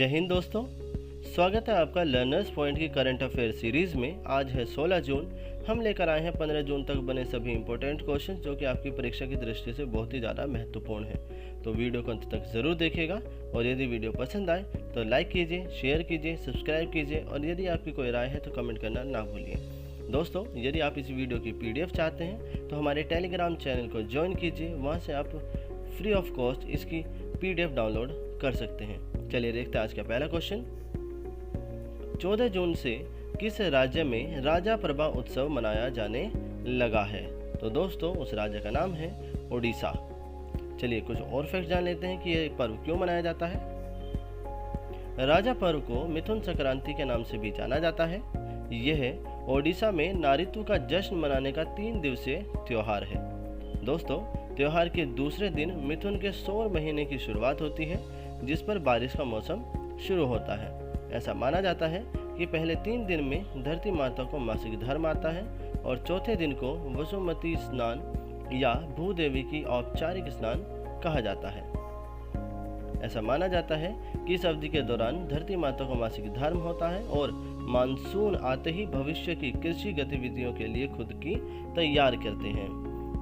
जय हिंद दोस्तों, स्वागत है आपका लर्नर्स पॉइंट की करंट अफेयर सीरीज़ में। आज है 16 जून। हम लेकर आए हैं 15 जून तक बने सभी इंपॉर्टेंट क्वेश्चन जो कि आपकी परीक्षा की दृष्टि से बहुत ही ज़्यादा महत्वपूर्ण है। तो वीडियो को अंत तक ज़रूर देखिएगा और यदि वीडियो पसंद आए तो लाइक कीजिए, शेयर कीजिए, सब्सक्राइब कीजिए और यदि आपकी कोई राय है तो कमेंट करना ना भूलिए। दोस्तों, यदि आप इस वीडियो की PDF चाहते हैं तो हमारे टेलीग्राम चैनल को ज्वाइन कीजिए। वहाँ से आप फ्री ऑफ कॉस्ट इसकी PDF डाउनलोड कर सकते हैं। चलिए देखते हैं आज का पहला क्वेश्चन। 14 जून से किस राज्य में राजा प्रभा उत्सव मनाया जाने लगा है? तो दोस्तों, उस राज्य का नाम है ओडिशा। चलिए कुछ और फैक्ट जान लेते हैं कि यह पर्व क्यों मनाया जाता है। राजा पर्व को मिथुन संक्रांति के नाम से भी जाना जाता है। यह ओडिशा में नारित्व का जश्न मनाने का 3 दिवसीय त्योहार है। दोस्तों, त्योहार के दूसरे दिन मिथुन के सौर महीने की शुरुआत होती है जिस पर बारिश का मौसम शुरू होता है। ऐसा माना जाता है कि पहले 3 दिन में धरती माता को मासिक धर्म आता है और चौथे दिन को वसुमती स्नान या भूदेवी की औपचारिक स्नान कहा जाता है। ऐसा माना जाता है कि इस अवधि के दौरान धरती माता को मासिक धर्म होता है और मानसून आते ही भविष्य की कृषि गतिविधियों के लिए खुद की तैयार करते हैं।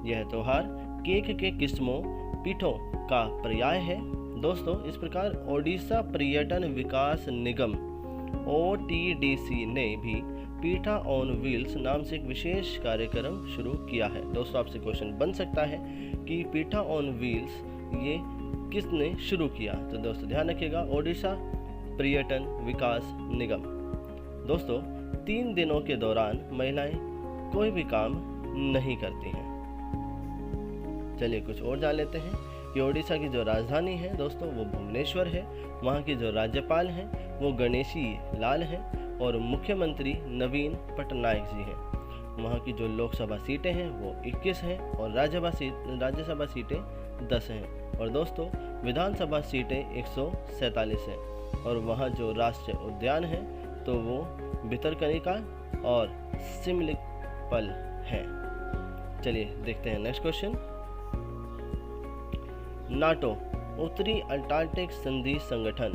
यह त्योहार केक के किस्मों पीठों का पर्याय है। दोस्तों, इस प्रकार ओडिशा पर्यटन विकास निगम OTDC ने भी पीठा ऑन व्हील्स नाम से एक विशेष कार्यक्रम शुरू किया है। दोस्तों, आपसे क्वेश्चन बन सकता है कि पीठा ऑन व्हील्स ये किसने शुरू किया? तो दोस्तों ध्यान रखिएगा, ओडिशा पर्यटन विकास निगम। दोस्तों, 3 दिनों के दौरान महिलाएं कोई भी काम नहीं करती हैं। चलिए कुछ और जान लेते हैं कि ओडिशा की जो राजधानी है दोस्तों वो भुवनेश्वर है। वहाँ की जो राज्यपाल हैं वो गणेशी लाल हैं और मुख्यमंत्री नवीन पटनायक जी हैं। वहाँ की जो लोकसभा सीटें हैं वो 21 हैं और राज्यसभा सीटें 10 हैं और दोस्तों विधानसभा सीटें 147 हैं। और वहाँ जो राष्ट्रीय उद्यान है तो वो भितरकनिका और सिमलीपल हैं। चलिए देखते हैं नेक्स्ट क्वेश्चन। नाटो उत्तरी अंटार्कटिक संधि संगठन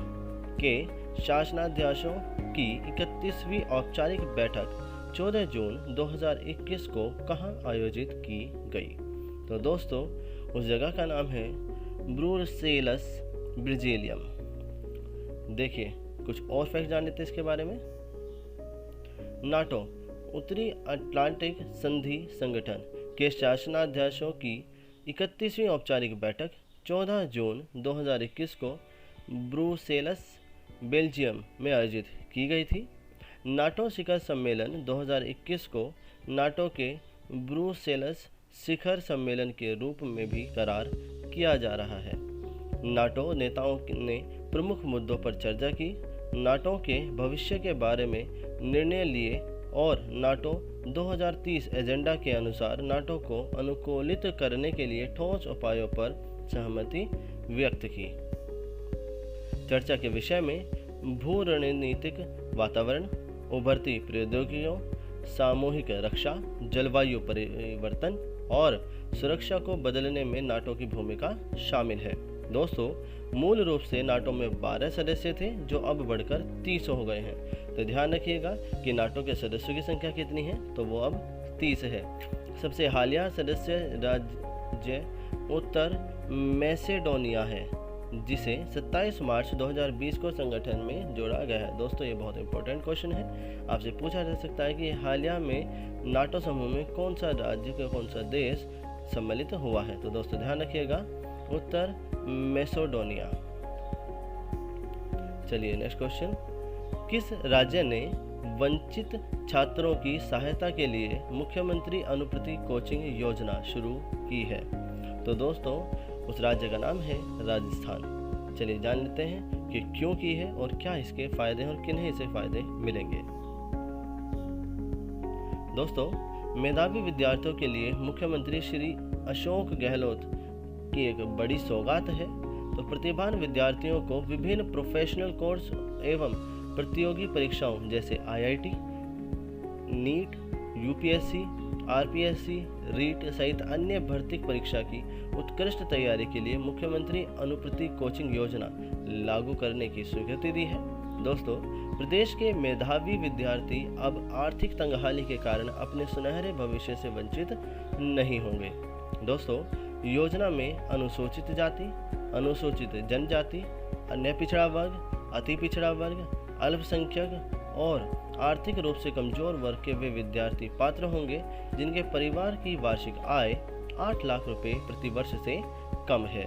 के शासनाध्यक्षों की 31वीं औपचारिक बैठक 14 जून 2021 को कहां आयोजित की गई? तो दोस्तों, उस जगह का नाम है ब्रुसेल्स, बेल्जियम। देखिए कुछ और फैक्ट जान लेते हैं इसके बारे में। नाटो उत्तरी अटलांटिक संधि संगठन के शासनाध्यक्षों की 31वीं औपचारिक बैठक 14 जून 2021 को ब्रुसेल्स, बेल्जियम में आयोजित की गई थी। नाटो शिखर सम्मेलन 2021 को नाटो के ब्रुसेल्स शिखर सम्मेलन के रूप में भी करार किया जा रहा है। नाटो नेताओं ने प्रमुख मुद्दों पर चर्चा की, नाटो के भविष्य के बारे में निर्णय लिए और नाटो 2030 एजेंडा के अनुसार नाटो को अनुकूलित करने के लिए ठोस उपायों पर सहमति व्यक्त की। चर्चा के विषय में भू रणनीतिक वातावरण, उभरती प्रौद्योगिकियों, सामूहिक रक्षा, जलवायु परिवर्तन और सुरक्षा को बदलने में नाटो की भूमिका शामिल है। दोस्तों, मूल रूप से नाटो में 12 सदस्य थे जो अब बढ़कर 30 हो गए हैं। तो ध्यान रखिएगा कि नाटो के सदस्यों की संख्या कितनी है, तो वो अब 30 है। सबसे हालिया सदस्य राज्य उत्तर मैसेडोनिया है जिसे 27 मार्च 2020 को संगठन में जोड़ा गया है। दोस्तों, ये बहुत इंपॉर्टेंट क्वेश्चन है। आपसे पूछा जा सकता है कि हालिया में नाटो समूह में कौन सा राज्य का कौन सा देश सम्मिलित हुआ है? तो दोस्तों ध्यान रखिएगा, उत्तर मैसेडोनिया। चलिए नेक्स्ट क्वेश्चन। किस राज्य ने वंचित छात्रों की सहायता के लिए मुख्यमंत्री अनुप्रति कोचिंग योजना शुरू की है? तो दोस्तों, उस राज्य का नाम है राजस्थान। चलिए जान लेते हैं कि क्यों की है और क्या इसके फायदे हैं और किन्हें इससे फायदे मिलेंगे। दोस्तों, मेधावी विद्यार्थियों के लिए मुख्यमंत्री श्री अशोक गहलोत की एक बड़ी सौगात है। तो प्रतिभावान विद्यार्थियों को विभिन्न प्रोफेशनल कोर्स एवं प्रतियोगी परीक्षाओं जैसे IIT, NEET, UPSC, RPSC, REET सहित अन्य भर्ती परीक्षा की उत्कृष्ट तैयारी के लिए मुख्यमंत्री अनुप्रति कोचिंग योजना लागू करने की स्वीकृति दी है। दोस्तों, प्रदेश के मेधावी विद्यार्थी अब आर्थिक तंगहाली के कारण अपने सुनहरे भविष्य से वंचित नहीं होंगे। दोस्तों, योजना में अनुसूचित जाति, अनुसूचित जनजाति, अन्य पिछड़ा वर्ग, अति पिछड़ा वर्ग, अल्पसंख्यक और आर्थिक रूप से कमजोर वर्ग के वे विद्यार्थी पात्र होंगे जिनके परिवार की वार्षिक आय 8 लाख रुपए प्रति वर्ष से कम है।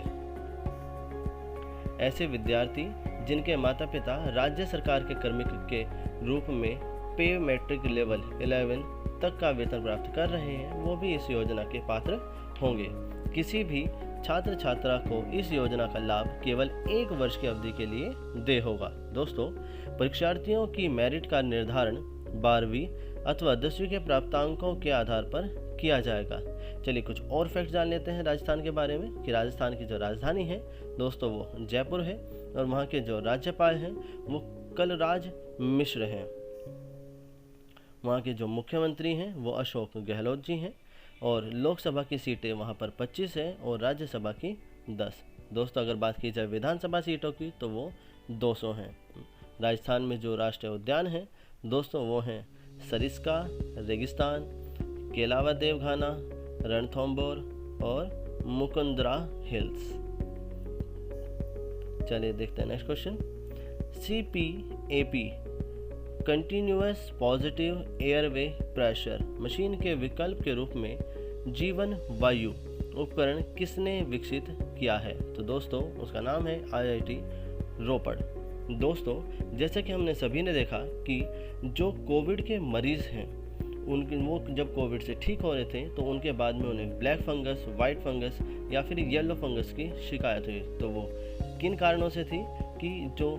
ऐसे विद्यार्थी जिनके माता पिता राज्य सरकार के कार्मिक के रूप में पे मैट्रिक लेवल 11 तक का वेतन प्राप्त कर रहे हैं, वो भी इस योजना के पात्र होंगे। किसी भी छात्र छात्रा को इस योजना का लाभ केवल 1 वर्ष की अवधि के लिए दे होगा। दोस्तों, परीक्षार्थियों की मेरिट का निर्धारण 12वीं अथवा 10वीं के प्राप्तांकों के आधार पर किया जाएगा। चलिए कुछ और फैक्ट जान लेते हैं राजस्थान के बारे में कि राजस्थान की जो राजधानी है दोस्तों वो जयपुर है और वहाँ के जो राज्यपाल हैं वो कलराज मिश्र हैं। वहाँ के जो मुख्यमंत्री हैं वो अशोक गहलोत जी हैं और लोकसभा की सीटें वहाँ पर 25 है और राज्यसभा की 10। दोस्तों, अगर बात की जाए विधानसभा सीटों की तो वो 200 हैं। राजस्थान में जो राष्ट्रीय उद्यान हैं दोस्तों वो हैं सरिस्का रेगिस्तान, केलावा देवघाना, रणथंभौर और मुकुंदरा हिल्स। चलिए देखते हैं next question. CPAP continuous positive airway pressure machine के विकल्प के रूप में जीवन वायु उपकरण किसने विकसित किया है? तो दोस्तों उसका नाम है IIT रोपड़। दोस्तों, जैसे कि हमने सभी ने देखा कि जो कोविड के मरीज़ हैं वो जब कोविड से ठीक हो रहे थे तो उनके बाद में उन्हें ब्लैक फंगस, वाइट फंगस या फिर येलो फंगस की शिकायत हुई। तो वो किन कारणों से थी कि जो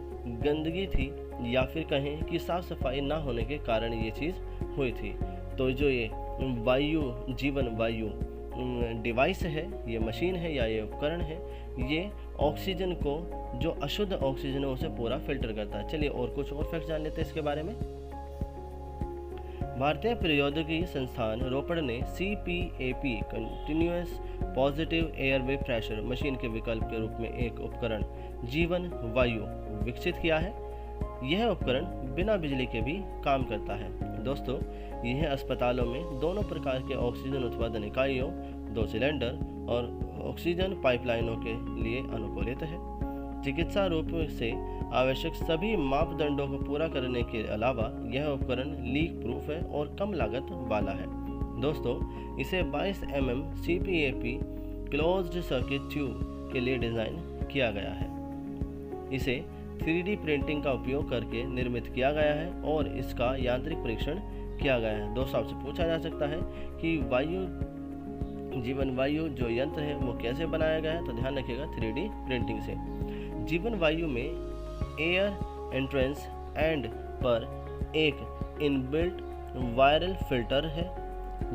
गंदगी थी या फिर कहें कि साफ़ सफाई ना होने के कारण ये चीज़ हुई थी। तो जो ये जीवन वायु डिवाइस है, ये मशीन है या ये उपकरण है, ये ऑक्सीजन को जो अशुद्ध ऑक्सीजन है उसे पूरा फिल्टर करता है। चलिए और कुछ और फैक्ट जान लेते हैं इसके बारे में। भारतीय प्रौद्योगिकी संस्थान रोपड़ ने CPAP continuous positive airway pressure machine के विकल्प के रूप में एक उपकरण जीवन वायु विकसित किया है। यह उपकरण बिना बिजली के भी काम करता है। दोस्तों, यह अस्पतालों में दोनों प्रकार के ऑक्सीजन उत्पादन इकाइयों, 2 सिलेंडर और ऑक्सीजन पाइपलाइनों के लिए अनुकूलित है। चिकित्सा रूप से आवश्यक सभी मापदंडों को पूरा करने के अलावा यह उपकरण लीक प्रूफ है और कम लागत वाला है। दोस्तों, इसे 22 mm CPAP closed circuit tube के लिए डिज़ाइन किया गया है। इसे 3D प्रिंटिंग का उपयोग करके निर्मित किया गया है और इसका यांत्रिक परीक्षण किया गया है। दोस्तों, आपसे पूछा जा सकता है कि जीवन वायु जो यंत्र है वो कैसे बनाया गया है? तो ध्यान रखिएगा 3D प्रिंटिंग से। जीवन वायु में एयर एंट्रेंस एंड पर एक इनबिल्ट वायरल फिल्टर है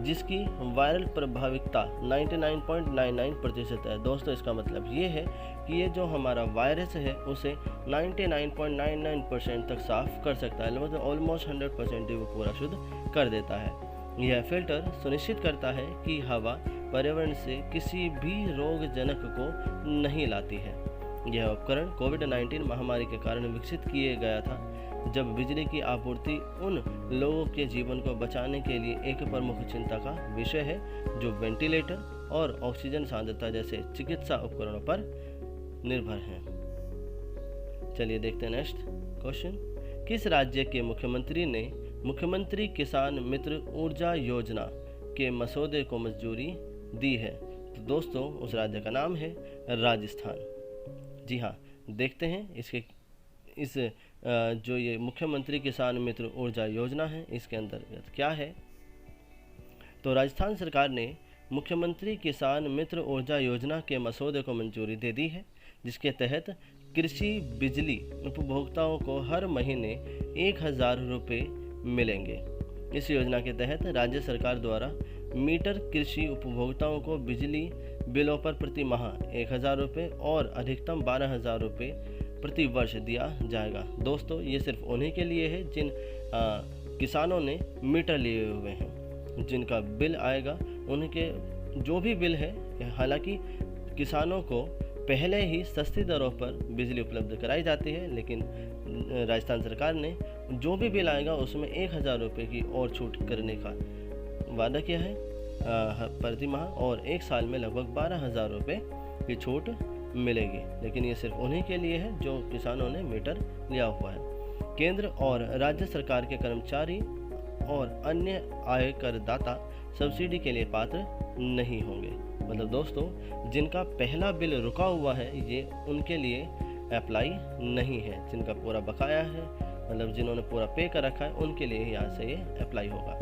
जिसकी वायरल प्रभाविकता 99.99% है। दोस्तों, इसका मतलब ये है कि ये जो हमारा वायरस है उसे 99.99% तक साफ कर सकता है, मतलब ऑलमोस्ट 100% ही वो पूरा शुद्ध कर देता है। यह फिल्टर सुनिश्चित करता है कि हवा पर्यावरण से किसी भी रोगजनक को नहीं लाती है। यह उपकरण कोविड-19 महामारी के कारण विकसित किया गया था, जब बिजली की आपूर्ति उन लोगों के जीवन को बचाने के लिए एक प्रमुख चिंता का विषय है जो वेंटिलेटर और ऑक्सीजन सांद्रता जैसे चिकित्सा उपकरणों पर निर्भर हैं। चलिए देखते हैं नेक्स्ट क्वेश्चन। किस राज्य के मुख्यमंत्री ने मुख्यमंत्री किसान मित्र ऊर्जा योजना के मसौदे को मंजूरी दी है? तो दोस्तों, उस राज्य का नाम है राजस्थान। जी हाँ, देखते हैं इस जो ये मुख्यमंत्री किसान मित्र ऊर्जा योजना है इसके अंतर्गत क्या है। तो राजस्थान सरकार ने मुख्यमंत्री किसान मित्र ऊर्जा योजना के मसौदे को मंजूरी दे दी है, जिसके तहत कृषि बिजली उपभोक्ताओं को हर महीने 1000 रुपये मिलेंगे। इस योजना के तहत राज्य सरकार द्वारा मीटर कृषि उपभोक्ताओं को बिजली बिलों पर प्रति माह 1000 रुपये और अधिकतम 12,000 रुपये प्रति वर्ष दिया जाएगा। दोस्तों, ये सिर्फ उन्हीं के लिए है जिन किसानों ने मीटर लिए हुए हैं। जिनका बिल आएगा उनके जो भी बिल है, हालांकि किसानों को पहले ही सस्ती दरों पर बिजली उपलब्ध कराई जाती है, लेकिन राजस्थान सरकार ने जो भी बिल आएगा उसमें 1000 रुपये की और छूट करने का वादा किया है प्रति माह, और एक साल में लगभग 12,000 रुपये की छूट मिलेगी। लेकिन ये सिर्फ उन्हीं के लिए है जो किसानों ने मीटर लिया हुआ है। केंद्र और राज्य सरकार के कर्मचारी और अन्य आयकरदाता सब्सिडी के लिए पात्र नहीं होंगे। मतलब दोस्तों, जिनका पहला बिल रुका हुआ है ये उनके लिए अप्लाई नहीं है। जिनका पूरा बकाया है, मतलब जिन्होंने पूरा पे कर रखा है, उनके लिए यहाँ से ये अप्लाई होगा।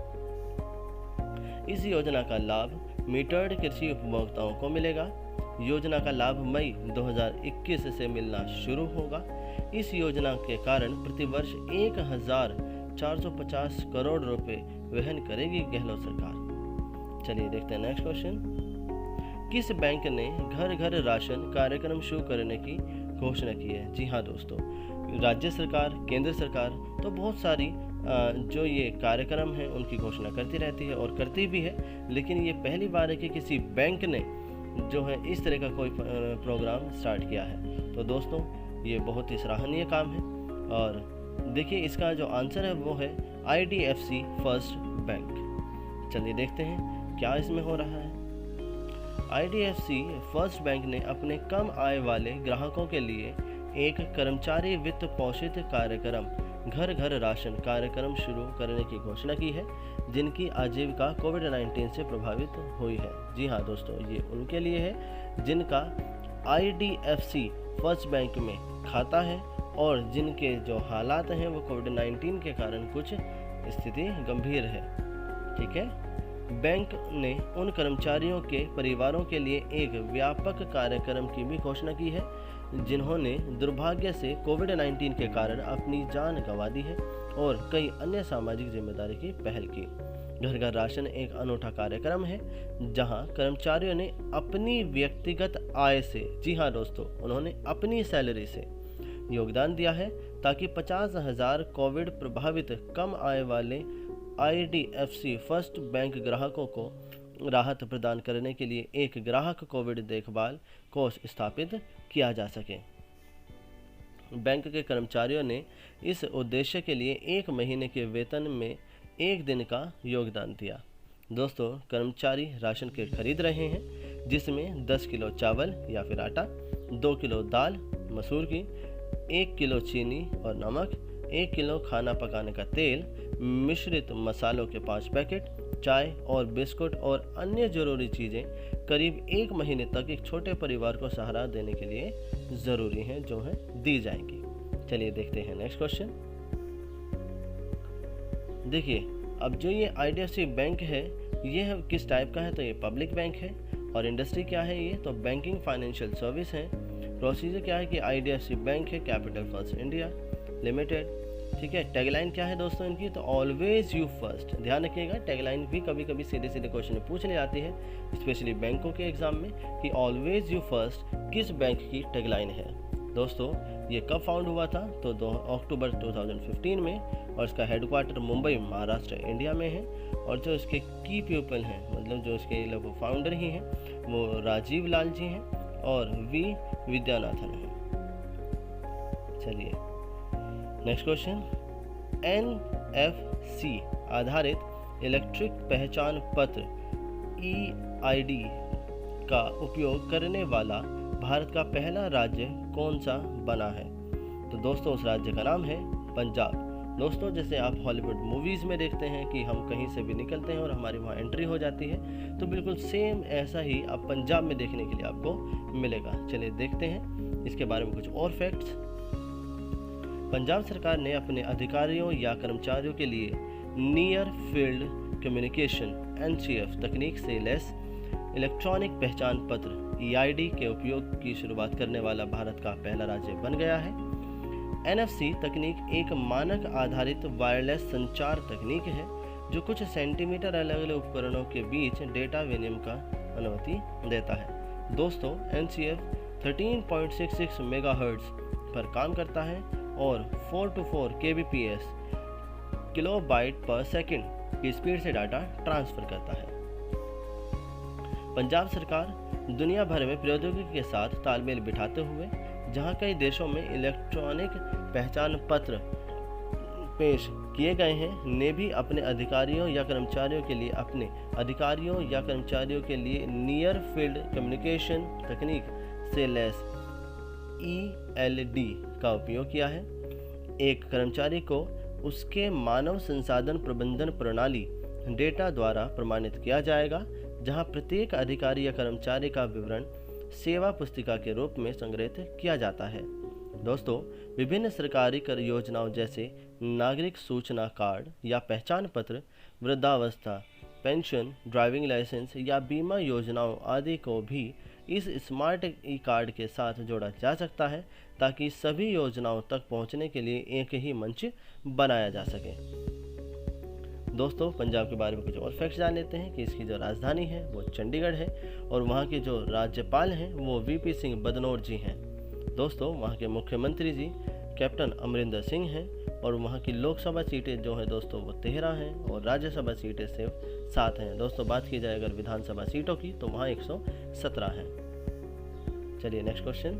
इस योजना का लाभ मीटर्ड कृषि उपभोक्ताओं को मिलेगा। योजना का लाभ मई 2021 से मिलना शुरू होगा। इस योजना के कारण प्रतिवर्ष 1450 करोड़ रुपए वहन करेगी गहलोत सरकार। चलिए देखते हैं नेक्स्ट क्वेश्चन। किस बैंक ने घर घर राशन कार्यक्रम शुरू करने की घोषणा की है? जी हाँ दोस्तों, राज्य सरकार, केंद्र सरकार तो बहुत सारी जो ये कार्यक्रम है उनकी घोषणा करती रहती है और करती भी है, लेकिन ये पहली बार है कि किसी बैंक ने जो है इस तरह का कोई प्रोग्राम स्टार्ट किया है। तो दोस्तों ये बहुत ही सराहनीय काम है। और देखिए इसका जो आंसर है वो है IDFC फर्स्ट बैंक। चलिए देखते हैं क्या इसमें हो रहा है। IDFC फर्स्ट बैंक ने अपने कम आय वाले ग्राहकों के लिए एक कर्मचारी वित्त पोषित कार्यक्रम घर घर राशन कार्यक्रम शुरू करने की घोषणा की है, जिनकी आजीविका कोविड-19 से प्रभावित हुई है। जी हाँ दोस्तों, ये उनके लिए है जिनका IDFC फर्स्ट बैंक में खाता है और जिनके जो हालात हैं वो कोविड-19 के कारण कुछ स्थिति गंभीर है। ठीक है, बैंक ने उन कर्मचारियों के परिवारों के लिए एक व्यापक कार्यक्रम की भी घोषणा की है जिन्होंने दुर्भाग्य से कोविड-19 के कारण अपनी जान गंवा दी है और कई अन्य सामाजिक जिम्मेदारी की पहल की। घर घर राशन एक अनूठा कार्यक्रम है जहां कर्मचारियों ने अपनी व्यक्तिगत आय से, जी हाँ दोस्तों, उन्होंने अपनी सैलरी से योगदान दिया है ताकि 50,000 कोविड प्रभावित कम आय वाले IDFC फर्स्ट बैंक ग्राहकों को राहत प्रदान करने के लिए एक ग्राहक कोविड देखभाल कोष स्थापित किया जा सके। बैंक के कर्मचारियों ने इस उद्देश्य के लिए 1 महीने के वेतन में 1 दिन का योगदान दिया। दोस्तों, कर्मचारी राशन किट खरीद रहे हैं जिसमें 10 किलो चावल या फिर आटा, 2 किलो दाल मसूर की, 1 किलो चीनी और नमक, 1 किलो खाना पकाने का तेल, मिश्रित मसालों के 5 पैकेट, चाय और बिस्कुट और अन्य जरूरी चीज़ें करीब 1 महीने तक एक छोटे परिवार को सहारा देने के लिए ज़रूरी हैं, जो है दी जाएंगी। चलिए देखते हैं नेक्स्ट क्वेश्चन। देखिए, अब जो ये IDFC बैंक है ये किस टाइप का है? तो ये पब्लिक बैंक है। और इंडस्ट्री क्या है? ये तो बैंकिंग फाइनेंशियल सर्विस है। प्रोसीजर क्या है कि IDFC बैंक है कैपिटल फर्स्ट इंडिया लिमिटेड। ठीक है, टैगलाइन क्या है दोस्तों इनकी? तो ऑलवेज यू फर्स्ट। ध्यान रखिएगा, टैगलाइन भी कभी कभी सीधे सीधे क्वेश्चन में पूछ ली जाती है, स्पेशली बैंकों के एग्जाम में, कि ऑलवेज यू फर्स्ट किस बैंक की टैगलाइन है। दोस्तों ये कब फाउंड हुआ था? तो 2 अक्टूबर 2015 में, और इसका हेडक्वार्टर मुंबई महाराष्ट्र इंडिया में है। और जो इसके की पीपल हैं, मतलब जो इसके लगभग फाउंडर ही हैं, वो राजीव लाल जी हैं और V विद्यानाथन हैं। चलिए नेक्स्ट क्वेश्चन। NFC आधारित इलेक्ट्रिक पहचान पत्र EID का उपयोग करने वाला भारत का पहला राज्य कौन सा बना है? तो दोस्तों उस राज्य का नाम है पंजाब। दोस्तों जैसे आप हॉलीवुड मूवीज़ में देखते हैं कि हम कहीं से भी निकलते हैं और हमारी वहाँ एंट्री हो जाती है, तो बिल्कुल सेम ऐसा ही आप पंजाब में देखने के लिए आपको मिलेगा। चलिए देखते हैं इसके बारे में कुछ और फैक्ट्स। पंजाब सरकार ने अपने अधिकारियों या कर्मचारियों के लिए नियर फील्ड कम्युनिकेशन NCF तकनीक से लैस इलेक्ट्रॉनिक पहचान पत्र EID के उपयोग की शुरुआत करने वाला भारत का पहला राज्य बन गया है। NFC तकनीक एक मानक आधारित वायरलेस संचार तकनीक है जो कुछ सेंटीमीटर अलग अलग उपकरणों के बीच डेटा विनिमय का अनुमति देता है। दोस्तों NCF 13.66 मेगाहर्ट्ज पर काम करता है और 4 to 4 kbps किलोबाइट पर सेकंड की स्पीड से डाटा ट्रांसफर करता है। पंजाब सरकार दुनिया भर में प्रौद्योगिकी के साथ तालमेल बिठाते हुए जहां कई देशों में इलेक्ट्रॉनिक पहचान पत्र पेश किए गए हैं, ने भी अपने अधिकारियों या कर्मचारियों के लिए नियर फील्ड कम्युनिकेशन तकनीक से लैस ELD का उपयोग किया है। एक कर्मचारी को उसके मानव संसाधन प्रबंधन प्रणाली डेटा द्वारा प्रमाणित किया जाएगा, जहां प्रत्येक अधिकारी या कर्मचारी का विवरण सेवा पुस्तिका के रूप में संग्रहित किया जाता है। दोस्तों, विभिन्न सरकारी कर योजनाओं जैसे नागरिक सूचना कार्ड या पहचान पत्र, वृद्धावस्था पेंशन, ड्राइविंग लाइसेंस या बीमा योजनाओं आदि को भी इस स्मार्ट ई कार्ड के साथ जोड़ा जा सकता है, ताकि सभी योजनाओं तक पहुंचने के लिए एक ही मंच बनाया जा सके। दोस्तों, पंजाब के बारे में कुछ और फैक्ट्स जान लेते हैं कि इसकी जो राजधानी है वो चंडीगढ़ है और वहाँ के जो राज्यपाल हैं वो VP सिंह बदनौर जी हैं। दोस्तों, वहाँ के मुख्यमंत्री जी कैप्टन अमरिंदर सिंह हैं और वहाँ की लोकसभा सीटें जो है दोस्तों वो 13 हैं और राज्यसभा सीटें सिर्फ 7 हैं। दोस्तों, बात की जाए अगर विधानसभा सीटों की तो वहाँ 117 हैं। चलिए नेक्स्ट क्वेश्चन।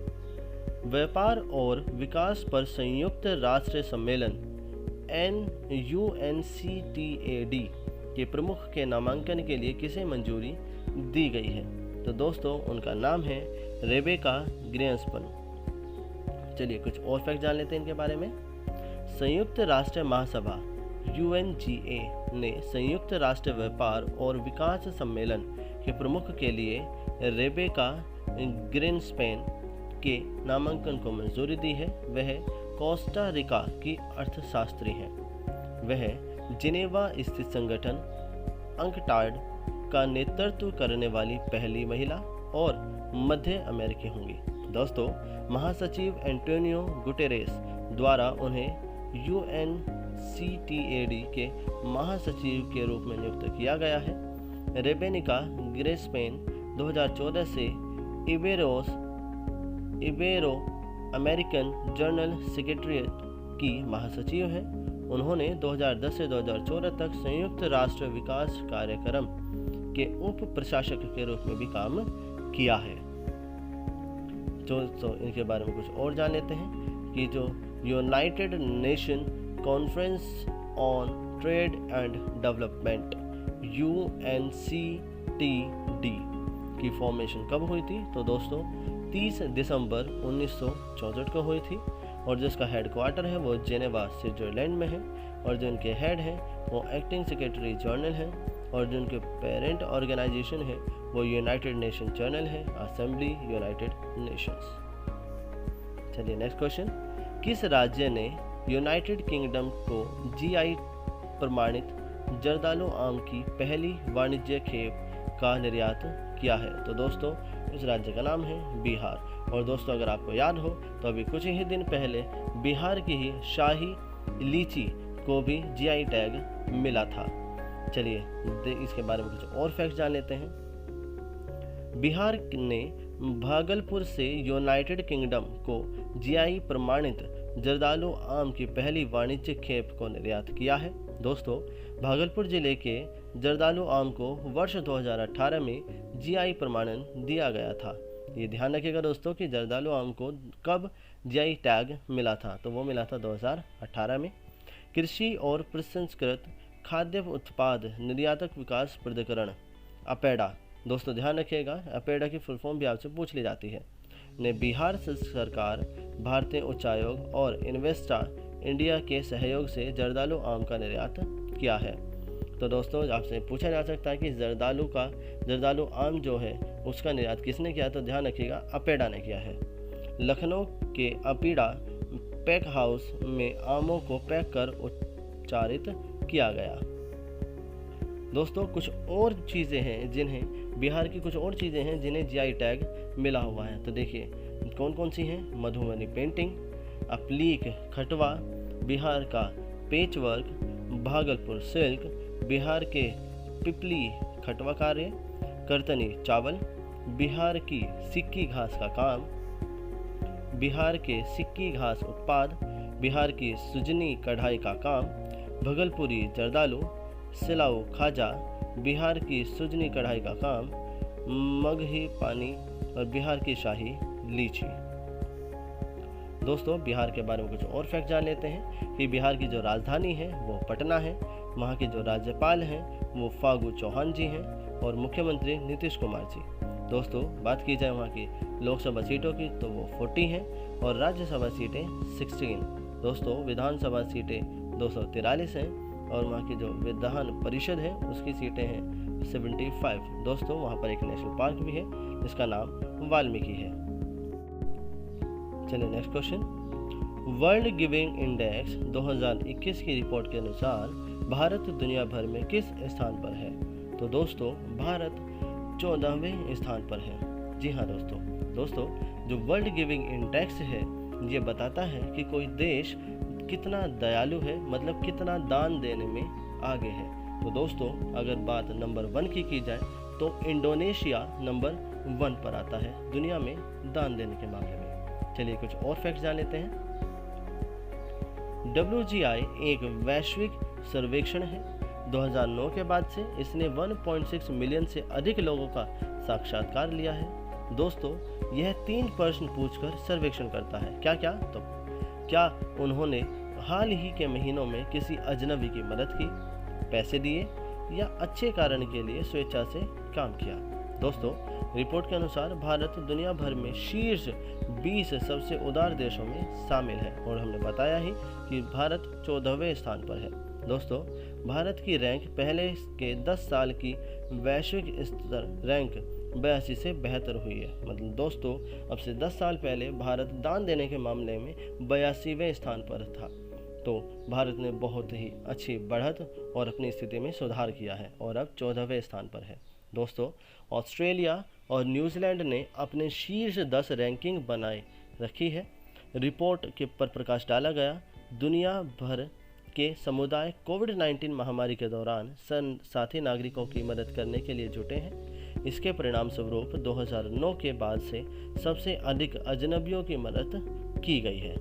व्यापार और विकास पर संयुक्त राष्ट्र सम्मेलन UNCTAD के प्रमुख के नामांकन के लिए किसे मंजूरी दी गई है? तो दोस्तों, उनका नाम है रेबेका ग्रिंसपन। चलिए कुछ और फैक्ट जान लेते हैं इनके बारे में। संयुक्त राष्ट्र महासभा UNGA ने संयुक्त राष्ट्र व्यापार और विकास सम्मेलन के प्रमुख के लिए रेबेका ग्रिंसपन के नामांकन को मंजूरी दी है। वह कोस्टा रिका की अर्थशास्त्री हैं। वह जिनेवा स्थित संगठन अंकटाड का नेतृत्व करने वाली पहली महिला और मध्य अमेरिकी होंगी। दोस्तों, महासचिव एंटोनियो गुटेरेस द्वारा उन्हें UNCTAD के महासचिव के रूप में नियुक्त किया गया है। रेबेका ग्रिंसपन 2014 से इबेरो अमेरिकन जर्नल सेक्रेटरीट की महासचिव हैं। उन्होंने 2010 से 2014 तक संयुक्त राष्ट्र विकास कार्यक्रम के उप प्रशासक के रूप में भी काम किया है। तो इनके बारे में कुछ और जान लेते हैं कि जो United nation conference on trade and development UNCTD की फॉर्मेशन कब हुई थी? तो दोस्तों 30 दिसंबर 1964 को हुई थी और जिसका हेडक्वार्टर है वो जेनेवा स्विट्जरलैंड में है और जो इनके हेड हैं वो एक्टिंग सेक्रेटरी जनरल हैं और जो उनके पेरेंट ऑर्गेनाइजेशन है वो यूनाइटेड नेशन जनरल है, असेंबली यूनाइटेड नेशंस। चलिए नेक्स्ट क्वेश्चन। किस राज्य ने यूनाइटेड किंगडम को GI प्रमाणित जर्दालू आम की पहली वाणिज्य खेप का निर्यात किया है? तो दोस्तों, उस राज्य का नाम है बिहार। और दोस्तों, अगर आपको याद हो तो अभी कुछ ही दिन पहले बिहार की ही शाही लीची को भी GI टैग मिला था। चलिए इसके बारे में कुछ और फैक्ट जान लेते हैं। बिहार ने भागलपुर से यूनाइटेड किंगडम को GI प्रमाणित जर्दालू आम की पहली वाणिज्यिक खेप को निर्यात किया है। दोस्तों, भागलपुर जिले के जर्दालू आम को वर्ष 2018 में GI प्रमाणन दिया गया था। ये ध्यान रखिएगा दोस्तों कि जर्दालू आम को कब GI टैग मिला था, तो वो मिला था 2018 में। कृषि और प्रसंस्कृत खाद्य उत्पाद निर्यातक विकास प्राधिकरण अपेडा, दोस्तों ध्यान रखिएगा अपेडा की फुल फॉर्म भी आपसे पूछ ली जाती है, ने बिहार सरकार, भारतीय उच्चायोग और इन्वेस्टा इंडिया के सहयोग से जर्दालू आम का निर्यात किया है। तो दोस्तों, आपसे पूछा जा सकता है कि जर्दालू आम जो है उसका निर्यात किसने किया? तो ध्यान रखिएगा अपेडा ने किया है। लखनऊ के अपेडा पैक हाउस में आमों को पैक कर उच्चारित किया गया। दोस्तों, कुछ और चीज़ें हैं बिहार की कुछ और चीज़ें हैं जिन्हें GI टैग मिला हुआ है। तो देखिए कौन कौन सी हैं? मधुबनी पेंटिंग, अपलीक खटवा, बिहार का पेचवर्क, भागलपुर सिल्क, बिहार के पिपली खटवा कार्य, करतनी चावल, बिहार की सिक्की घास का काम, बिहार के सिक्की घास उत्पाद, बिहार की सुजनी कढ़ाई का काम, भगलपुरी जर्दालू, सिलाऊ खाजा, बिहार की सुजनी कढ़ाई का काम, मगही पानी और बिहार की शाही लीची। दोस्तों बिहार के बारे में कुछ और फैक्ट जान लेते हैं कि बिहार की जो राजधानी है वो पटना है, वहाँ के जो राज्यपाल हैं वो फागू चौहान जी हैं और मुख्यमंत्री नीतीश कुमार जी। दोस्तों बात की जाए वहाँ की लोकसभा सीटों की तो वो 40 हैं और राज्यसभा सीटें 16। दोस्तों विधानसभा सीटें 243 हैं और वहाँ की जो विधान परिषद है उसकी सीटें हैं 75। दोस्तों वहाँ पर एक नेशनल पार्क भी है जिसका नाम वाल्मीकि है। चलिए next question. World giving index 2021 की रिपोर्ट के अनुसार भारत दुनिया भर में किस स्थान पर है? तो दोस्तों भारत 14वें स्थान पर है। जी हाँ दोस्तों जो वर्ल्ड गिविंग इंडेक्स है ये बताता है कि कोई देश कितना दयालु है, मतलब कितना दान देने में आगे है। तो दोस्तों अगर बात नंबर 1 की जाए तो इंडोनेशिया नंबर 1 पर आता है दुनिया में दान देने के मामले में। चलिए कुछ और फैक्ट्स जान लेते हैं। WGI एक वैश्विक सर्वेक्षण है। 2009 के बाद से इसने 1.6 मिलियन से अधिक लोगों का साक्षात्कार लिया है। दोस्तों यह 3 प्रश्न पूछकर सर्वेक्षण करता है। क्या क्या? तो क्या उन्होंने हाल ही के महीनों में किसी अजनबी की मदद की, पैसे दिए या अच्छे कारण के लिए स्वेच्छा से काम किया। दोस्तों रिपोर्ट के अनुसार भारत दुनिया भर में शीर्ष 20 सबसे उदार देशों में शामिल है और हमने बताया ही कि भारत 14वें स्थान पर है। दोस्तों भारत की रैंक पहले के 10 साल की वैश्विक स्तर रैंक 82 से बेहतर हुई है। मतलब दोस्तों अब से 10 साल पहले भारत दान देने के मामले में 82वें स्थान पर था। तो भारत ने बहुत ही अच्छी बढ़त और अपनी स्थिति में सुधार किया है और अब 14वें स्थान पर है। दोस्तों ऑस्ट्रेलिया और न्यूजीलैंड ने अपने शीर्ष 10 रैंकिंग बनाए रखी है। रिपोर्ट के पर प्रकाश डाला गया। दुनिया भर के समुदाय कोविड-19 महामारी के दौरान साथी नागरिकों की मदद करने के लिए जुटे हैं। इसके परिणाम स्वरूप 2009 के बाद से सबसे अधिक अजनबियों की मदद की गई है।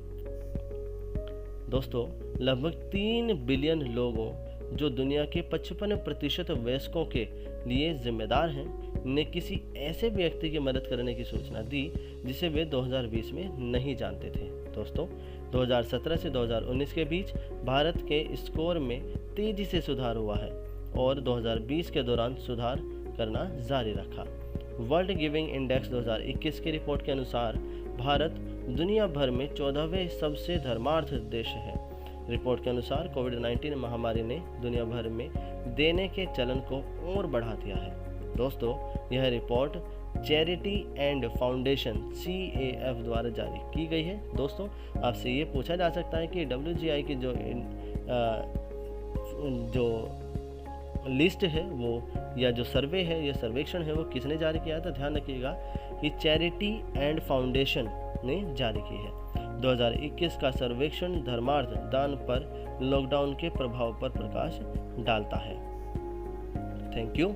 दोस्तों लगभग 3 बिलियन लोगों जो दुनिया के 55% वयस्कों के लिए जिम्मेदार हैं ने किसी ऐसे व्यक्ति की मदद करने की सूचना दी जिसे वे 2020 में नहीं जानते थे। दोस्तों 2017 से 2019 के बीच भारत के स्कोर में तेजी से सुधार हुआ है और 2020 के दौरान सुधार करना जारी रखा। वर्ल्ड गिविंग इंडेक्स 2021 की रिपोर्ट के अनुसार भारत दुनिया भर में 14वें सबसे धर्मार्थ देश है। रिपोर्ट के अनुसार कोविड-19 महामारी ने दुनिया भर में देने के चलन को और बढ़ा दिया है। दोस्तों यह report charity and foundation CAF द्वारा जारी की गई है। दोस्तों आपसे ये पूछा जा सकता है कि WGI की जो लिस्ट है वो या जो सर्वे है या सर्वेक्षण है वो किसने जारी किया है? तो ध्यान रखिएगा कि चैरिटी एंड फाउंडेशन ने जारी की है। 2021 का सर्वेक्षण धर्मार्थ दान पर लॉकडाउन के प्रभाव पर प्रकाश डालता है। Thank you.